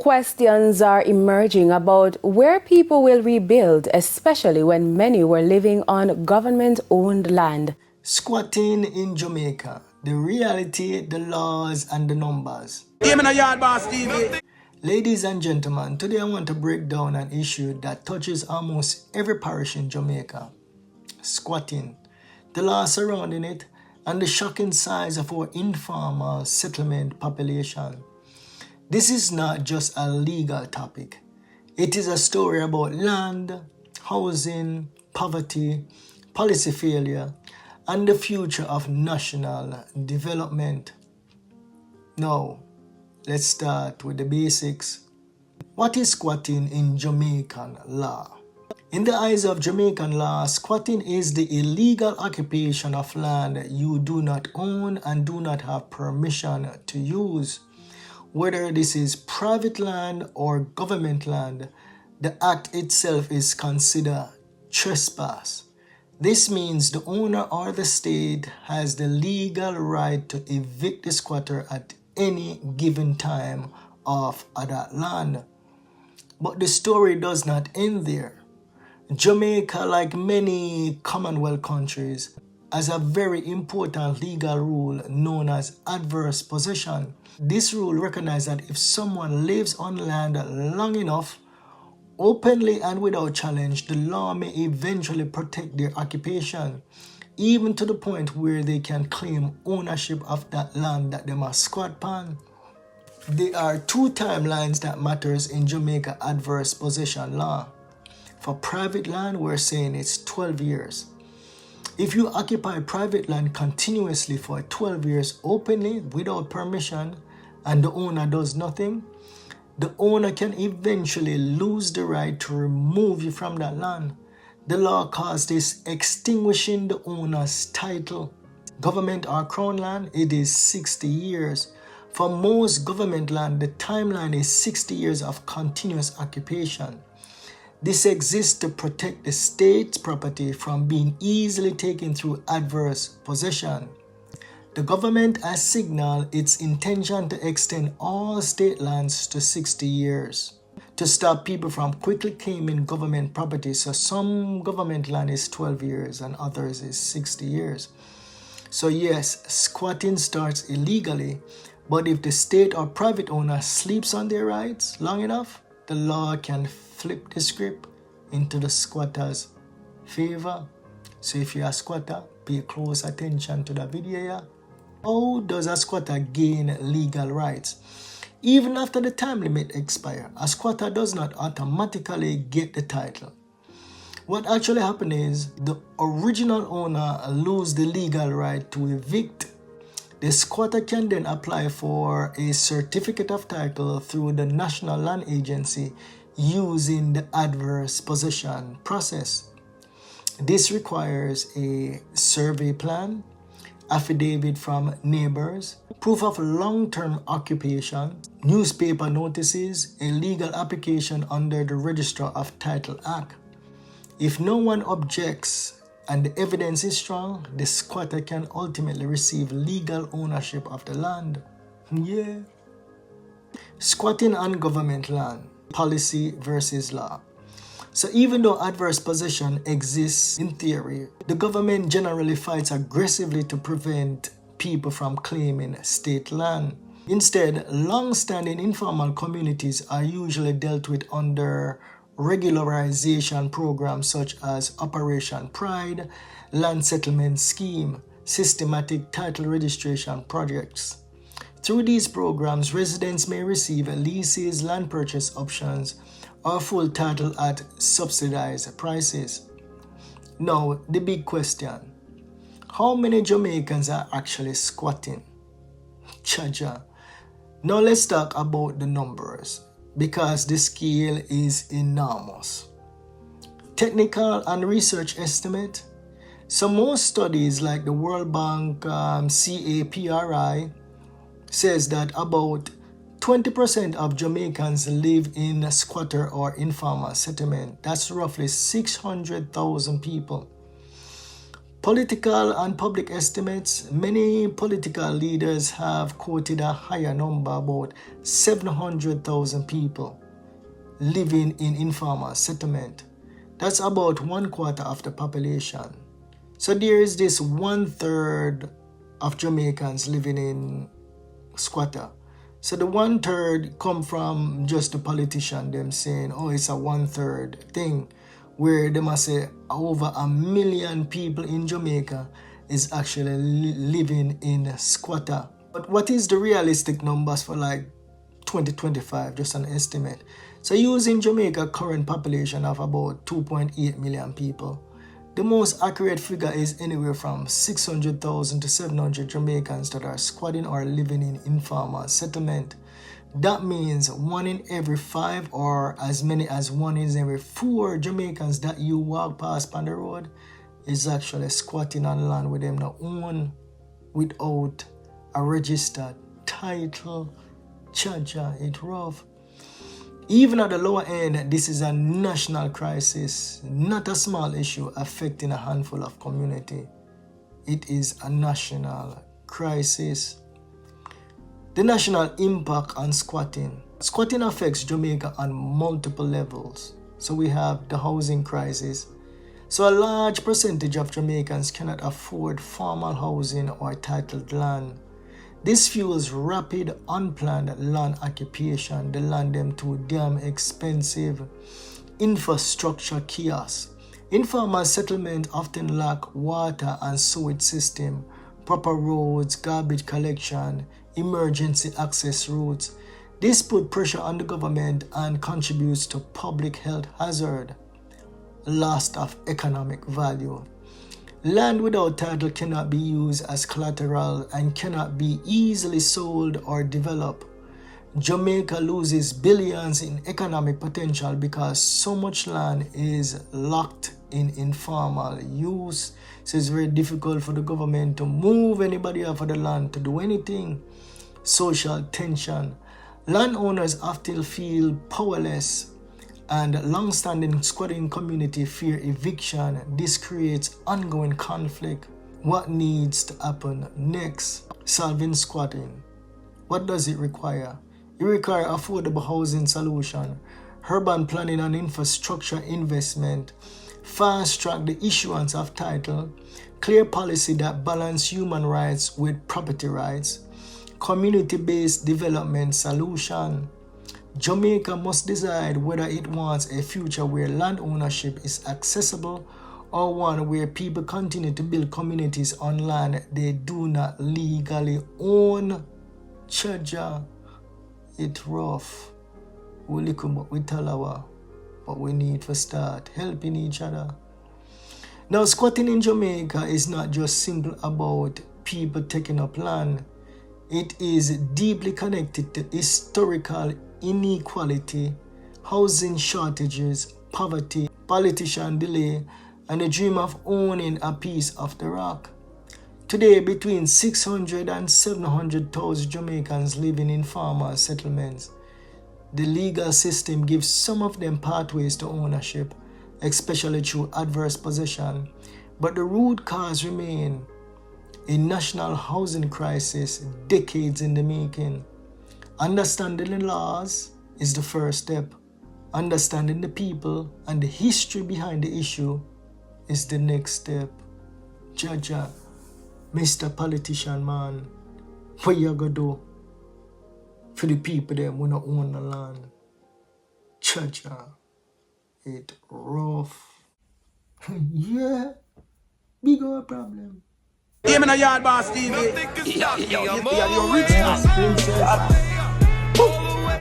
Questions are emerging about where people will rebuild, especially when many were living on government-owned land. Squatting in Jamaica, the reality, the laws, and the numbers. Ladies and gentlemen, today I want to break down an issue that touches almost every parish in Jamaica. Squatting, the law surrounding it, and the shocking size of our informal settlement population. This is not just a legal topic. It is a story about land, housing, poverty, policy failure, and the future of national development. Now, let's start with the basics. What is squatting in Jamaican law? In the eyes of Jamaican law, squatting is the illegal occupation of land you do not own and do not have permission to use. Whether this is private land or government land, the act itself is considered trespass. This means the owner or the state has the legal right to evict the squatter at any given time of that land. But the story does not end there. Jamaica, like many Commonwealth countries, has a very important legal rule known as adverse possession. This rule recognizes that if someone lives on land long enough, openly and without challenge, the law may eventually protect their occupation, even to the point where they can claim ownership of that land that they must squat upon. There are two timelines that matters in Jamaica adverse possession law. For private land, we're saying it's 12 years. If you occupy private land continuously for 12 years openly without permission and the owner does nothing, the owner can eventually lose the right to remove you from that land. The law calls this extinguishing the owner's title. Government or crown land, it is 60 years. For most government land, the timeline is 60 years of continuous occupation. This exists to protect the state's property from being easily taken through adverse possession. The government has signaled its intention to extend all state lands to 60 years to stop people from quickly claiming government property. So some government land is 12 years and others is 60 years. So yes, squatting starts illegally, but if the state or private owner sleeps on their rights long enough, the law can flip the script into the squatter's favor. So if you're a squatter, pay close attention to the video here. How does a squatter gain legal rights? Even after the time limit expires, a squatter does not automatically get the title. What actually happens is the original owner loses the legal right to evict. The squatter can then apply for a certificate of title through the National Land Agency using the adverse possession process. This requires a survey plan, affidavit from neighbors, proof of long-term occupation, newspaper notices, a legal application under the Register of Title Act. If no one objects and the evidence is strong, the squatter can ultimately receive legal ownership of the land. Yeah. Squatting on government land, policy versus law. So even though adverse possession exists in theory, the government generally fights aggressively to prevent people from claiming state land. Instead, long-standing informal communities are usually dealt with under regularization programs such as Operation Pride, Land Settlement Scheme, systematic title registration projects. Through these programs, residents may receive leases, land purchase options, or full title at subsidized prices. Now, the big question: how many Jamaicans are actually squatting? Jah Jah. Now let's talk about the numbers, because the scale is enormous. Technical and research estimate. So most studies like the World Bank CAPRI says that about 20% of Jamaicans live in a squatter or informal settlement. That's roughly 600,000 people. Political and public estimates, many political leaders have quoted a higher number, about 700,000 people living in informal settlement. That's about 1/4 of the population. So there is this 1/3 of Jamaicans living in squatter. So the 1/3 come from just the politician, them saying, oh, it's a 1/3 thing, where they must say over 1 million people in Jamaica is actually living in squatter. But what is the realistic numbers for like 2025, just an estimate? So using Jamaica current population of about 2.8 million people, the most accurate figure is anywhere from 600,000 to 700 Jamaicans that are squatting or living in informal settlement. That means 1 in every 5 or as many as 1 in every 4 Jamaicans that you walk past on the road is actually squatting on land with them not own without a registered title. Jah Jah, it rough. Even at the lower end, this is a national crisis, not a small issue affecting a handful of community. It is a national crisis. The national impact on squatting. Squatting affects Jamaica on multiple levels. So we have the housing crisis. So a large percentage of Jamaicans cannot afford formal housing or titled land. This fuels rapid, unplanned land occupation. The land them too damn expensive. Infrastructure chaos. Informal settlement often lack water and sewage system, proper roads, garbage collection, emergency access routes. This put pressure on the government and contributes to public health hazard. Loss of economic value. Land without title cannot be used as collateral and cannot be easily sold or developed. Jamaica loses billions in economic potential because so much land is locked in informal use. So it's very difficult for the government to move anybody off of the land to do anything. Social tension. Landowners often feel powerless, and long-standing squatting community fear eviction. This creates ongoing conflict. What needs to happen next? Solving squatting. What does it require? It requires affordable housing solution, urban planning and infrastructure investment, fast-track the issuance of title, clear policy that balance human rights with property rights, community-based development solution. Jamaica must decide whether it wants a future where land ownership is accessible or one where people continue to build communities on land they do not legally own. Jah Jah, it's rough. We look what we tell our, but we need to start helping each other. Now, squatting in Jamaica is not just simple about people taking up land. It is deeply connected to historical inequality, housing shortages, poverty, politician delay, and the dream of owning a piece of the rock. Today, between 600 and 700,000 Jamaicans living in formal settlements. The legal system gives some of them pathways to ownership, especially through adverse possession, but the root cause remains a national housing crisis decades in the making. Understanding the laws is the first step. Understanding the people and the history behind the issue is the next step. Jah Jah, Mr. Politician man, what you gonna do for the people that wanna own the land? Jah Jah, it rough. Yeah, big old problem. Give me a yard boss TV. Yo, the original.